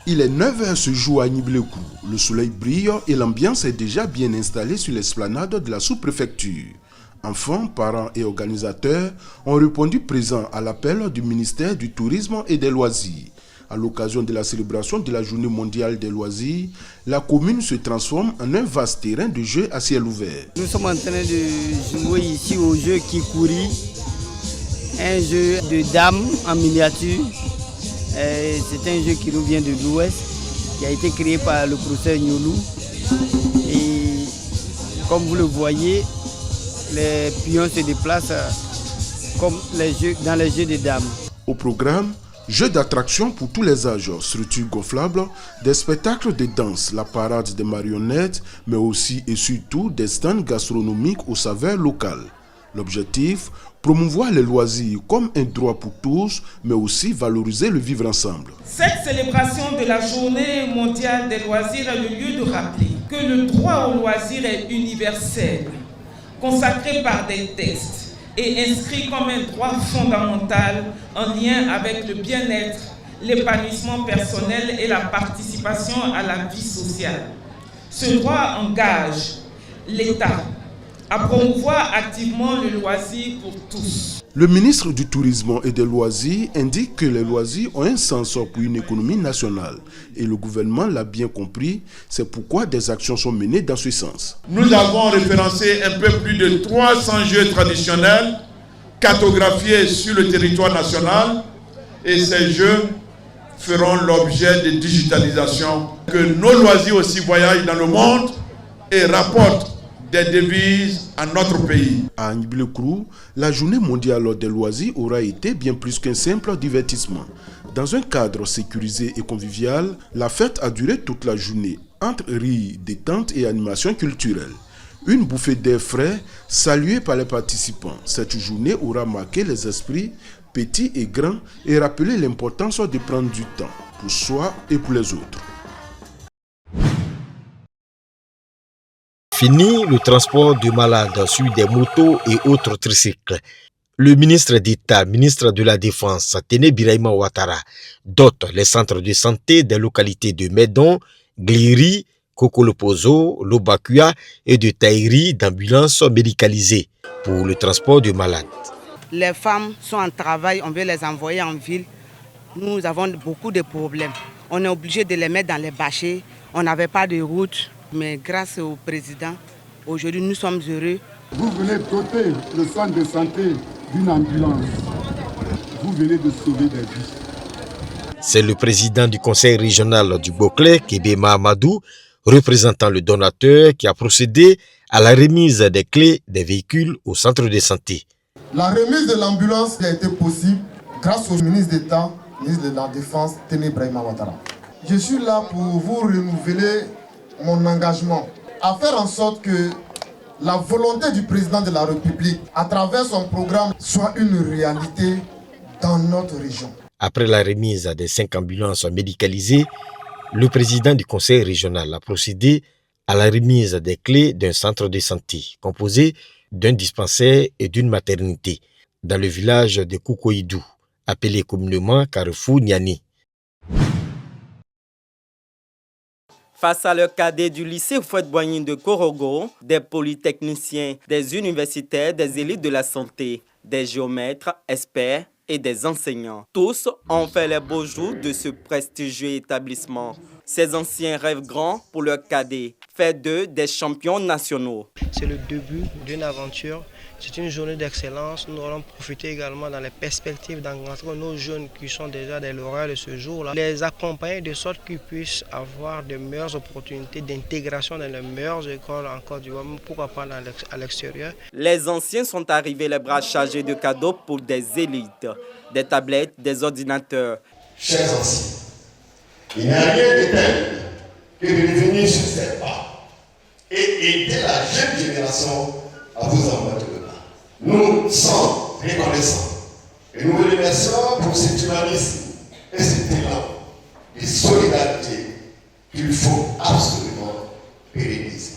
Il est 9h ce jour à Niblé-Kourou. Le soleil brille et l'ambiance est déjà bien installée sur l'esplanade de la sous-préfecture. Enfants, parents et organisateurs ont répondu présents à l'appel du ministère du Tourisme et des Loisirs. À l'occasion de la célébration de la Journée mondiale des loisirs, la commune se transforme en un vaste terrain de jeu à ciel ouvert. Nous sommes en train de jouer ici au jeu Kikouri, un jeu de dames en miniature. C'est un jeu qui nous vient de l'Ouest, qui a été créé par le professeur Nyolou. Et comme vous le voyez, les pions se déplacent comme dans les jeux de dames. Au programme, jeux d'attraction pour tous les âges, structures gonflables, des spectacles de danse, la parade des marionnettes, mais aussi et surtout des stands gastronomiques aux saveurs locales. L'objectif, promouvoir les loisirs comme un droit pour tous, mais aussi valoriser le vivre ensemble. Cette célébration de la Journée mondiale des loisirs est le lieu de rappeler que le droit au loisir est universel, consacré par des textes et inscrit comme un droit fondamental en lien avec le bien-être, l'épanouissement personnel et la participation à la vie sociale. Ce droit engage l'État à promouvoir activement le loisir pour tous. Le ministre du Tourisme et des Loisirs indique que les loisirs ont un sens pour une économie nationale. Et le gouvernement l'a bien compris, c'est pourquoi des actions sont menées dans ce sens. Nous avons référencé un peu plus de 300 jeux traditionnels cartographiés sur le territoire national et ces jeux feront l'objet de digitalisation. Que nos loisirs aussi voyagent dans le monde et rapportent des devises à notre pays. À Niblé-Kourou, la Journée mondiale des loisirs aura été bien plus qu'un simple divertissement. Dans un cadre sécurisé et convivial, la fête a duré toute la journée, entre rires, détente et animation culturelle. Une bouffée d'air frais saluée par les participants. Cette journée aura marqué les esprits, petits et grands, et rappelé l'importance de prendre du temps pour soi et pour les autres. Fini le transport de malades sur des motos et autres tricycles. Le ministre d'État, ministre de la Défense, Téné Birahima Ouattara, dote les centres de santé des localités de Médon, Gliri, Kokolopozo, Lobakua et de Taïri d'ambulances médicalisées pour le transport de malades. Les femmes sont en travail, on veut les envoyer en ville. Nous avons beaucoup de problèmes. On est obligé de les mettre dans les bâchers. On n'avait pas de route. Mais grâce au président, aujourd'hui nous sommes heureux. Vous venez doter le centre de santé d'une ambulance. Vous venez de sauver des vies. C'est le président du conseil régional du Boclé, Kébéma Amadou, représentant le donateur, qui a procédé à la remise des clés des véhicules au centre de santé. La remise de l'ambulance a été possible grâce au ministre d'État, ministre de la Défense, Téné Birahima Ouattara. Je suis là pour vous renouveler mon engagement à faire en sorte que la volonté du président de la République à travers son programme soit une réalité dans notre région. Après la remise des 5 ambulances médicalisées, le président du conseil régional a procédé à la remise des clés d'un centre de santé composé d'un dispensaire et d'une maternité dans le village de Koukoïdou, appelé communément Carrefour Niani. Face à leurs cadets du lycée Fouette-Boigny de Korogo, des polytechniciens, des universitaires, des élites de la santé, des géomètres, experts et des enseignants. Tous ont fait les beaux jours de ce prestigieux établissement. Ces anciens rêvent grands pour leurs cadets, faire d'eux des champions nationaux. C'est le début d'une aventure. C'est une journée d'excellence. Nous allons profiter également dans les perspectives d'encontrer nos jeunes qui sont déjà des lauréats de ce jour-là. Les accompagner de sorte qu'ils puissent avoir de meilleures opportunités d'intégration dans les meilleures écoles en Côte d'Ivoire, pourquoi pas à l'extérieur. Les anciens sont arrivés les bras chargés de cadeaux pour des élites, des tablettes, des ordinateurs. Chers anciens, il n'y a rien de tel que de venir sur ces pas et aider la jeune génération à vous envoyer le bas. Nous sommes reconnaissants et nous vous remercions pour cet humanisme et cet élan de solidarité qu'il faut absolument pérenniser.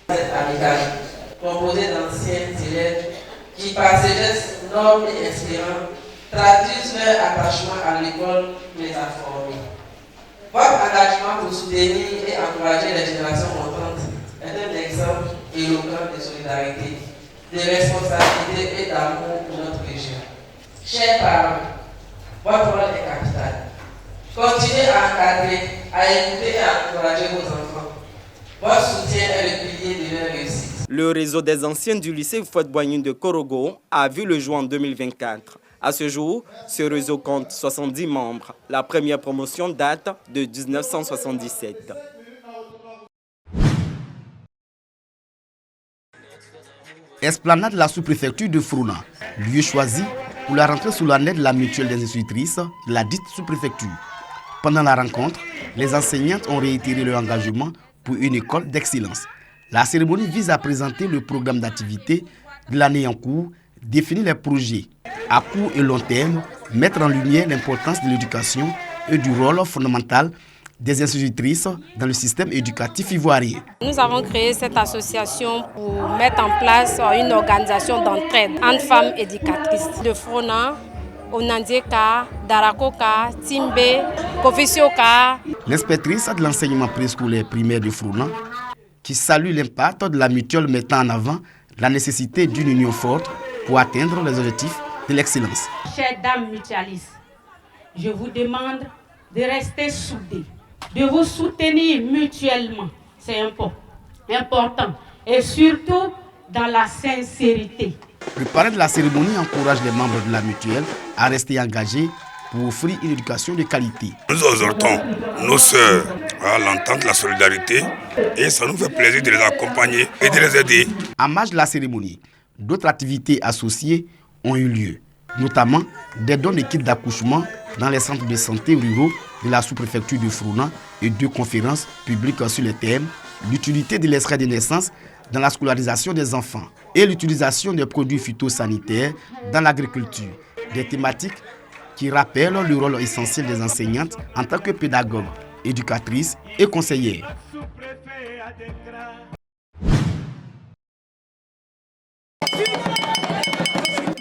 Cette amicale composée d'anciens élèves qui, par ces gestes nobles et inspirants, traduisent leur attachement à l'école qui les a formés. Votre engagement pour soutenir et encourager les générations montantes est un exemple éloquent de solidarité, de responsabilité et d'amour pour notre région. Chers parents, votre rôle est capital. Continuez à encadrer, à écouter et à encourager vos enfants. Votre soutien est le pilier de leur réussite. Le réseau des anciens du lycée Houphouët-Boigny de Korogo a vu le jour en 2024. À ce jour, ce réseau compte 70 membres. La première promotion date de 1977. Esplanade de la sous-préfecture de Frouna, lieu choisi pour la rentrée sous l'année de la mutuelle des institutrices de la dite sous-préfecture. Pendant la rencontre, les enseignantes ont réitéré leur engagement pour une école d'excellence. La cérémonie vise à présenter le programme d'activité de l'année en cours, définir les projets à court et long terme, mettre en lumière l'importance de l'éducation et du rôle fondamental des institutrices dans le système éducatif ivoirien. Nous avons créé cette association pour mettre en place une organisation d'entraide entre femmes éducatrices de Frona, Onandieka, Darakoka, Timbe, Kofisioka. L'inspectrice de l'enseignement préscolaire primaire de Frona, qui salue l'impact de la mutuelle mettant en avant la nécessité d'une union forte pour atteindre les objectifs de l'excellence. Chères dames mutualistes, je vous demande de rester soudées, de vous soutenir mutuellement. C'est important. Et surtout dans la sincérité. Le parrain de la cérémonie encourage les membres de la mutuelle à rester engagés pour offrir une éducation de qualité. Nous exhortons nos sœurs à l'entente, la solidarité, et ça nous fait plaisir de les accompagner et de les aider. En marge de la cérémonie, d'autres activités associées ont eu lieu, notamment des dons de kits d'accouchement dans les centres de santé ruraux de la sous-préfecture de Frouna et 2 conférences publiques sur les thèmes l'utilité de l'extrait de naissance dans la scolarisation des enfants et l'utilisation des produits phytosanitaires dans l'agriculture, des thématiques qui rappellent le rôle essentiel des enseignantes en tant que pédagogues, éducatrices et conseillères.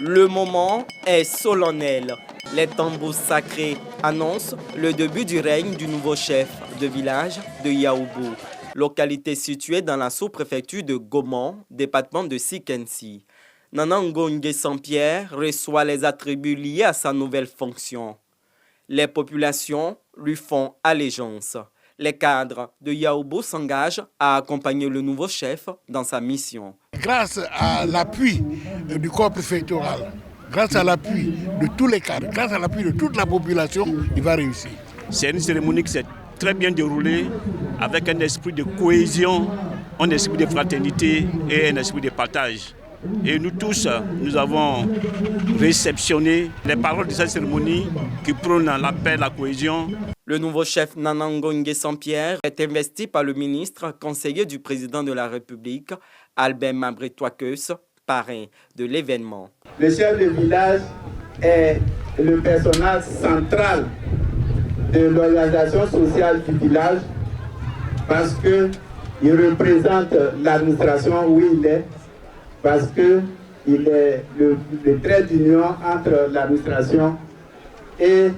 Le moment est solennel. Les tambours sacrés annoncent le début du règne du nouveau chef de village de Yaoubou, localité située dans la sous-préfecture de Gaumont, département de Sikensi. Nana Ngongé Saint-Pierre reçoit les attributs liés à sa nouvelle fonction. Les populations lui font allégeance. Les cadres de Yaoubou s'engagent à accompagner le nouveau chef dans sa mission. Grâce à l'appui du corps préfectoral, grâce à l'appui de tous les cadres, grâce à l'appui de toute la population, il va réussir. C'est une cérémonie qui s'est très bien déroulée avec un esprit de cohésion, un esprit de fraternité et un esprit de partage. Et nous tous, nous avons réceptionné les paroles de cette cérémonie qui prônent la paix, la cohésion. Le nouveau chef Nana Ngongé Saint-Pierre est investi par le ministre conseiller du président de la République, Albert Mabré-Touakeus, parrain de l'événement. Le chef de village est le personnage central de l'organisation sociale du village parce qu'il représente l'administration où il est, parce qu'il est le trait d'union entre l'administration et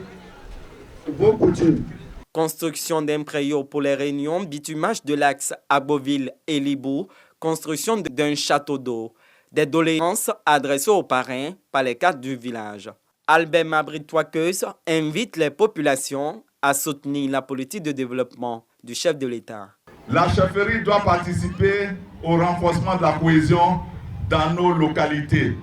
vos coutumes. Construction d'un préau pour les réunions, bitumage de l'axe Aboville et Libou, construction d'un château d'eau. Des doléances adressées aux parrains par les cadres du village. Albert Mabré-Touakeus invite les populations à soutenir la politique de développement du chef de l'État. La chefferie doit participer au renforcement de la cohésion dans nos localités.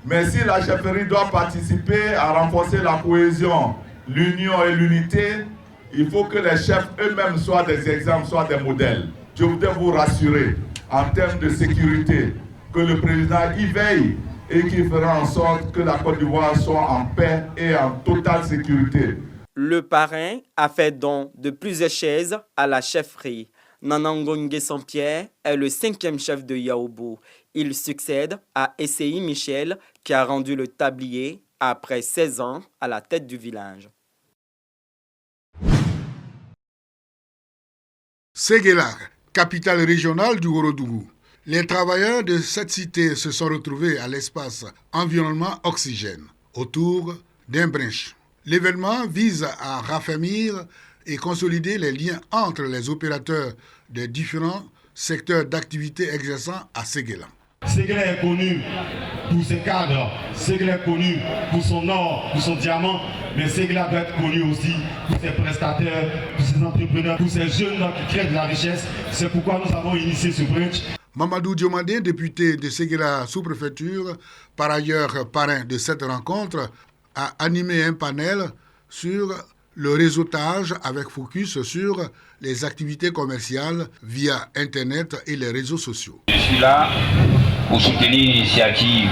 Mais si la chefferie doit participer à renforcer la cohésion, l'union et l'unité, il faut que les chefs eux-mêmes soient des exemples, soient des modèles. Je voudrais vous rassurer en termes de sécurité que le président y veille et qu'il fera en sorte que la Côte d'Ivoire soit en paix et en totale sécurité. Le parrain a fait don de plusieurs chaises à la chefferie. Nana Ngongé Saint-Pierre est le 5e chef de Yaoubou. Il succède à Essei Michel qui a rendu le tablier après 16 ans à la tête du village. Séguéla, capitale régionale du Ourodougou. Les travailleurs de cette cité se sont retrouvés à l'espace environnement oxygène, autour d'un brinche. L'événement vise à raffermir et consolider les liens entre les opérateurs des différents secteurs d'activité exerçant à Séguéla. Séguéla est connu pour ses cadres, Séguéla est connu pour son or, pour son diamant, mais Séguéla doit être connu aussi pour ses prestataires, pour ses entrepreneurs, pour ces jeunes qui créent de la richesse. C'est pourquoi nous avons initié ce brunch. Mamadou Diomandé, député de Séguéla sous-préfecture, par ailleurs parrain de cette rencontre, a animé un panel sur le réseautage avec focus sur les activités commerciales via Internet et les réseaux sociaux. Je suis là pour soutenir l'initiative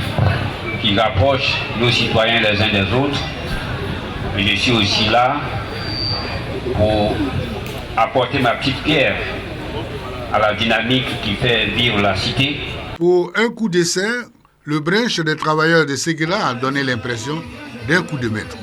qui rapproche nos citoyens les uns des autres. Et je suis aussi là pour apporter ma petite pierre à la dynamique qui fait vivre la cité. Pour un coup d'essai, le brunch des travailleurs de Séguéla a donné l'impression d'un coup de maître.